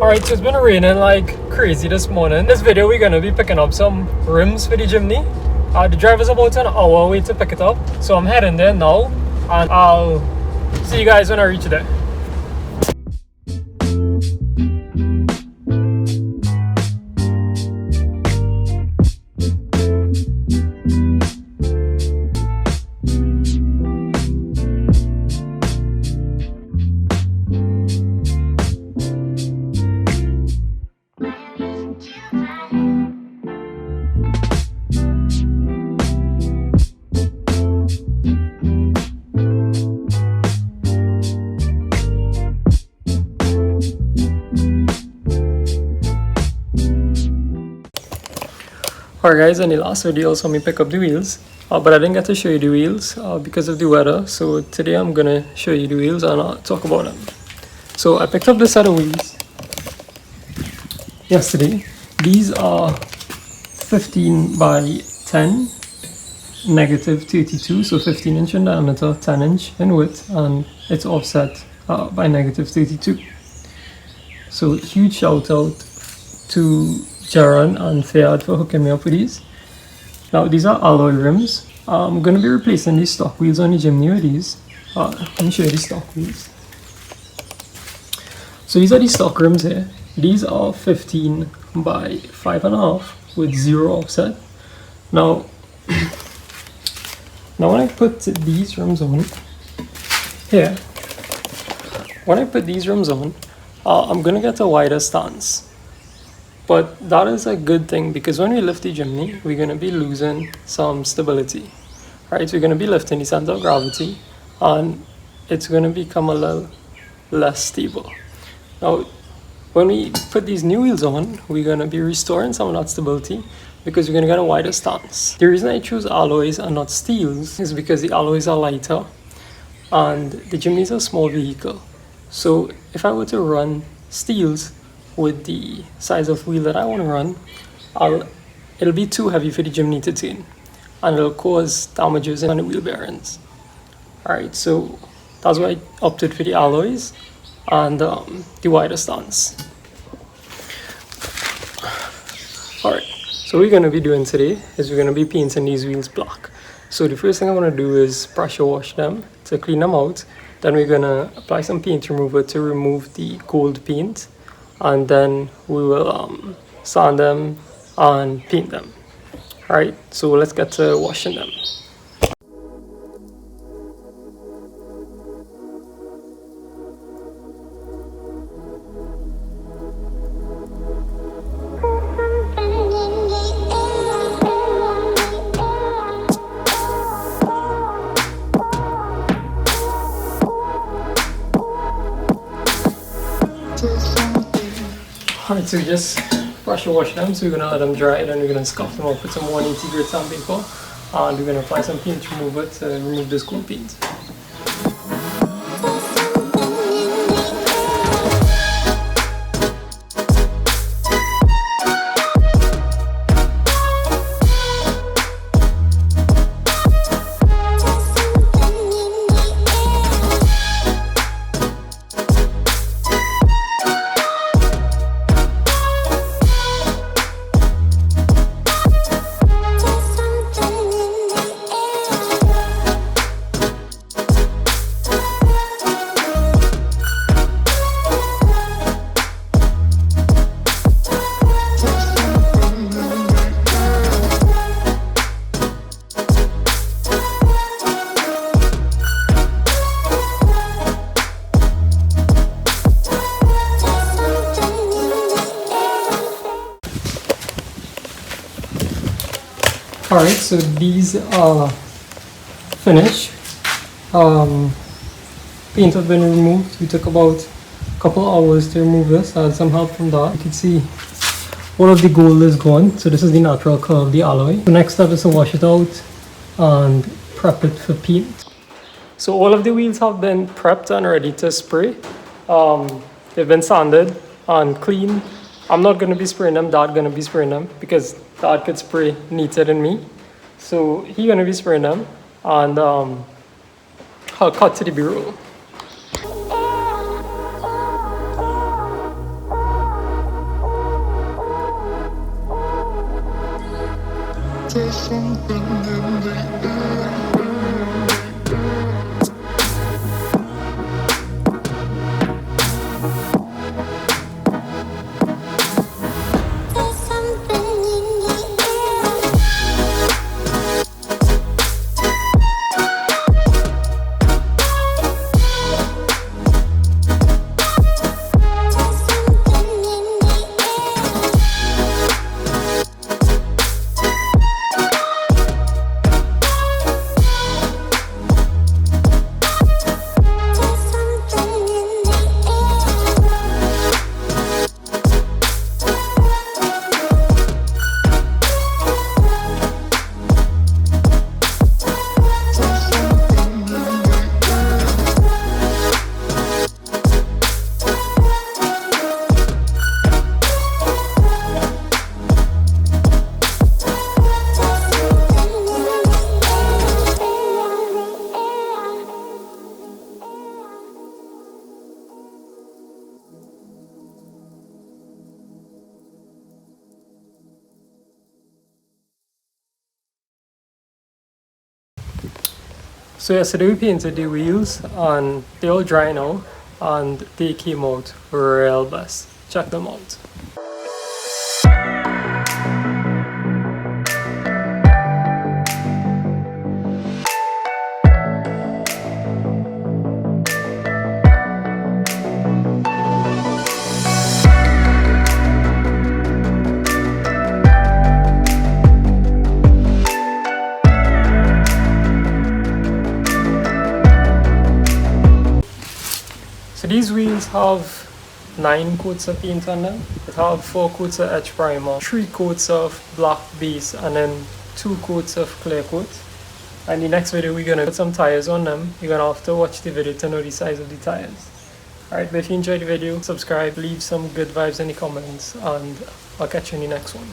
Alright, so it's been raining like crazy this morning. In this video, we're gonna be picking up some rims for the Jimny. The driver's about an hour away to pick it up, so I'm heading there now, and I'll see you guys when I reach there. Alright guys, in the last video I saw me pick up the wheels, but I didn't get to show you the wheels because of the weather. So today I'm gonna show you the wheels and talk about them. So I picked up this set of wheels yesterday. These are 15 by 10, negative 32, so 15 inch in diameter, 10 inch in width, and it's offset by negative 32. So huge shout out to Jaron and Fiat for hooking me up with these. Now these are alloy rims. I'm going to be replacing these stock wheels on the Jimny with these. Let me show you the stock wheels. So these are the stock rims here. These are 15 by 5.5 with 0 offset. Now, when I put these rims on here, I'm going to get a wider stance. But that is a good thing because when we lift the Jimny, we're going to be losing some stability. Right? So we're going to be lifting the center of gravity and it's going to become a little less stable. Now, when we put these new wheels on, we're going to be restoring some of that stability because we're going to get a wider stance. The reason I choose alloys and not steels is because the alloys are lighter and the Jimny is a small vehicle. So if I were to run steels with the size of wheel that I want to run, it'll be too heavy for the Jimny to turn and it'll cause damages on the wheel bearings. Alright, so that's why I opted for the alloys and the wider stance. Alright, so what we're going to be doing today is we're going to be painting these wheels black. So the first thing I want to do is pressure wash them to clean them out. Then we're going to apply some paint remover to remove the gold paint. And then we will sand them and paint them. Alright, so let's get to washing them. Alright, so just pressure wash them, so we're going to let them dry, then we're going to scuff them up with some 180 grit sandpaper, and we're going to apply some paint remover to remove this gold paint. Alright, so these are finished. Paint has been removed. We took about a couple hours to remove this. I had some help from that. You can see all of the gold is gone. So this is the natural color of the alloy. The next step is to wash it out and prep it for paint. So all of the wheels have been prepped and ready to spray. They've been sanded and cleaned. I'm not going to be spraying them, Dad's going to be spraying them because Dad could spray neater than me. So he's going to be spraying them and I'll cut to the B-roll. So yesterday we painted the wheels and they're all dry now and they came out real best. Check them out. So these wheels have 9 coats of paint on them. It have 4 coats of etch primer, 3 coats of black base, and then 2 coats of clear coat. And the next video we're gonna put some tires on them. You're gonna have to watch the video to know the size of the tires. Alright, but if you enjoyed the video, subscribe, leave some good vibes in the comments, and I'll catch you in the next one.